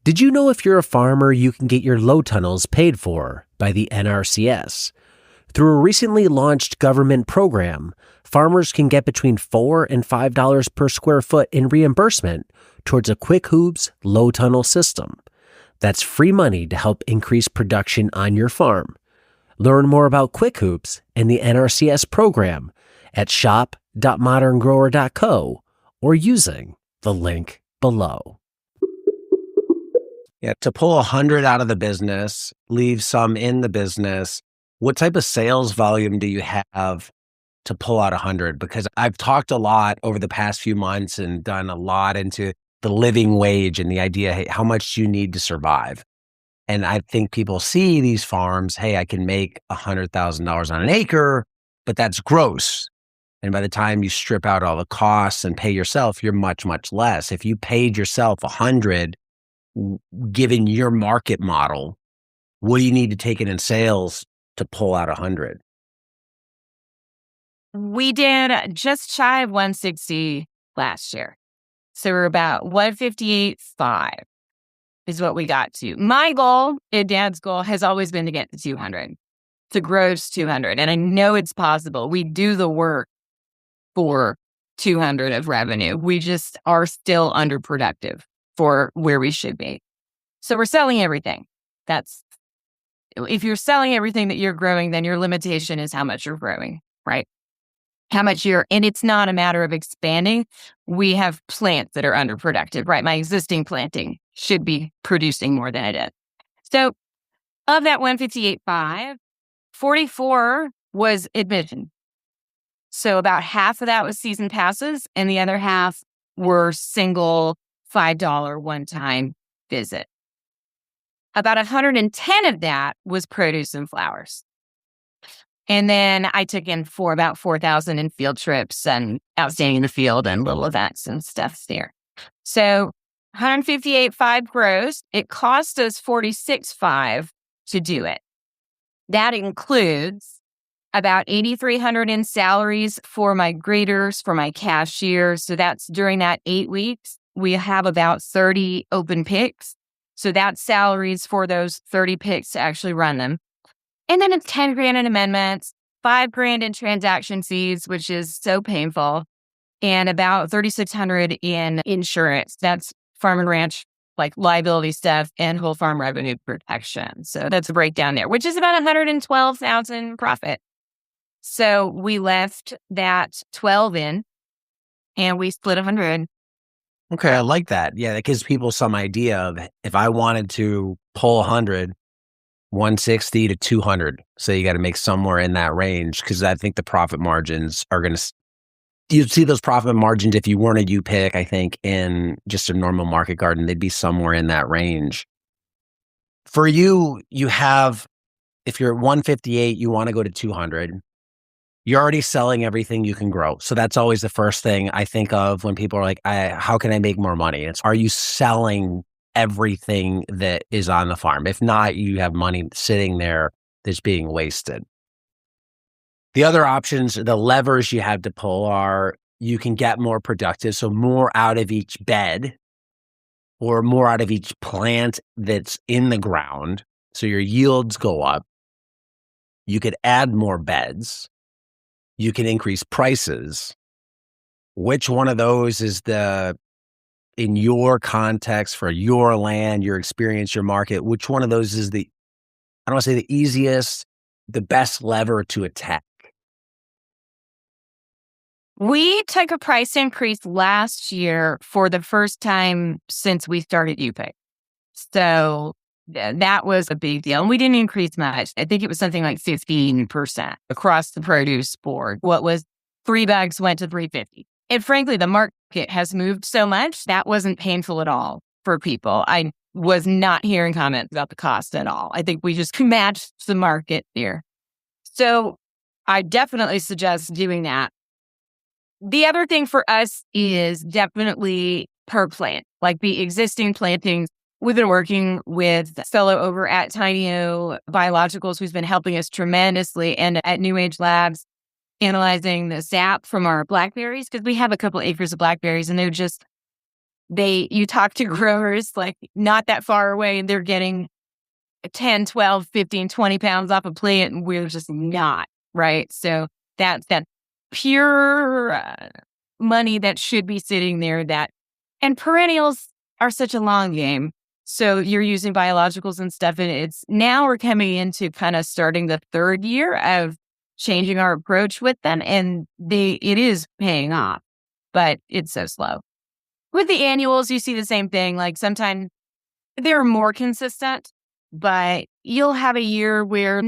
Did you know if you're a farmer, you can get your low tunnels paid for by the NRCS? Through a recently launched government program, farmers can get between $4 and $5 per square foot in reimbursement towards a Quick Hoops low tunnel system. That's free money to help increase production on your farm. Learn more about Quick Hoops and the NRCS program at shop.moderngrower.co or using the link below. Yeah, to pull 100 out of the business, leave some in the business, what type of sales volume do you have to pull out 100? Because I've talked a lot over the past few months and done a lot into the living wage and the idea, hey, how much do you need to survive? And I think people see these farms, hey, I can make $100,000 on an acre, but that's gross. And by the time you strip out all the costs and pay yourself, you're much, much less. If you paid yourself 100, given your market model, what do you need to take it in sales to pull out 100? We did just shy of 160 last year. So we're about 158.5 is what we got to. My goal, and Dad's goal, has always been to get to 200, to gross 200. And I know it's possible. We do the work for 200 of revenue. We just are still underproductive for where we should be. So we're selling everything. If you're selling everything that you're growing, then your limitation is how much you're growing, right? And it's not a matter of expanding. We have plants that are underproductive, right? My existing planting should be producing more than it is. So of that 158.5, 44 was admission. So about half of that was season passes, and the other half were single $5 one-time visit. About 110 of that was produce and flowers. And then I took in about 4,000 in field trips and outstanding in the field and little events and stuff there. So 158.5 gross. It cost us 46.5 to do it. That includes about 8,300 in salaries for my graders, for my cashiers. So that's during that 8 weeks. We have about 30 open picks. So that's salaries for those 30 picks to actually run them. And then it's 10 grand in amendments, 5 grand in transaction fees, which is so painful, and about 3,600 in insurance. That's farm and ranch, like liability stuff and whole farm revenue protection. So that's a breakdown there, which is about 112,000 profit. So we left that 12 in and we split 100. Okay, I like that. Yeah, that gives people some idea of if I wanted to pull 100, 160 to 200. So you got to make somewhere in that range, because I think the profit margins are going to, you'd see those profit margins if you weren't a U-pick, I think, in just a normal market garden, they'd be somewhere in that range. For you, if you're at 158, you want to go to 200. You're already selling everything you can grow. So that's always the first thing I think of when people are like, how can I make more money? It's, are you selling everything that is on the farm? If not, you have money sitting there that's being wasted. The other options, the levers you have to pull are you can get more productive. So more out of each bed or more out of each plant that's in the ground. So your yields go up. You could add more beds. You can increase prices. Which one of those is in your context, for your land, your experience, your market, which one of those is I don't want to say the easiest, the best lever to attack? We took a price increase last year for the first time since we started UPIC. So that was a big deal. And we didn't increase much. I think it was something like 15% across the produce board. What was $3 went to $3.50. And frankly, the market has moved so much that wasn't painful at all for people. I was not hearing comments about the cost at all. I think we just matched the market here. So I definitely suggest doing that. The other thing for us is definitely per plant, like the existing plantings. We've been working with a fellow over at Tiny O Biologicals who's been helping us tremendously, and at New Age Labs, analyzing the sap from our blackberries, because we have a couple acres of blackberries and they're just You talk to growers like not that far away and they're getting 10, 12, 15, 20 pounds off a plant and we're just not, right? So that's that pure money that should be sitting there and perennials are such a long game. So you're using biologicals and stuff and it's now we're coming into kind of starting the third year of changing our approach with them and it is paying off, but it's so slow. With the annuals, you see the same thing. Like sometimes they're more consistent, but you'll have a year where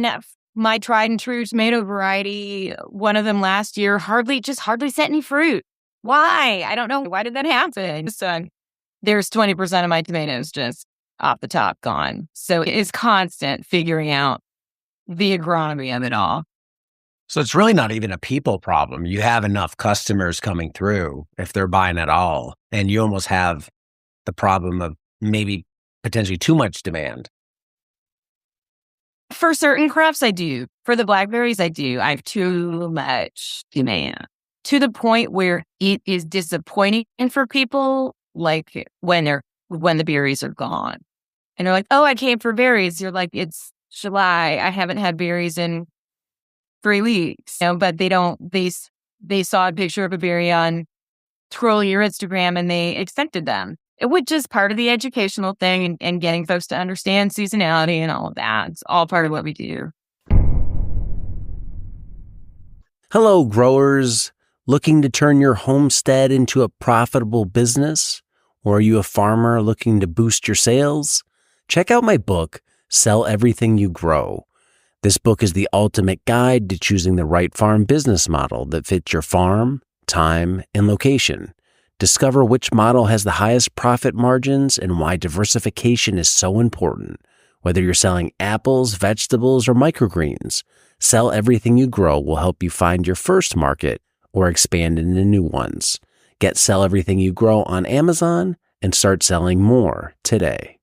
my tried and true tomato variety, one of them last year, hardly set any fruit. Why? I don't know. Why did that happen? So there's 20% of my tomatoes just off the top gone. So it is constant figuring out the agronomy of it all. So it's really not even a people problem. You have enough customers coming through if they're buying at all. And you almost have the problem of maybe potentially too much demand. For certain crops, I do. For the blackberries, I do. I have too much demand to the point where it is disappointing for people, like when the berries are gone. And they're like, oh, I came for berries. You're like, it's July. I haven't had berries in 3 weeks. But they saw a picture of a berry on scroll your Instagram and they accepted them. It was just part of the educational thing and getting folks to understand seasonality and all of that. It's all part of what we do. Hello, growers. Looking to turn your homestead into a profitable business? Or are you a farmer looking to boost your sales? Check out my book, Sell Everything You Grow. This book is the ultimate guide to choosing the right farm business model that fits your farm, time, and location. Discover which model has the highest profit margins and why diversification is so important. Whether you're selling apples, vegetables, or microgreens, Sell Everything You Grow will help you find your first market or expand into new ones. Get Sell Everything You Grow on Amazon and start selling more today.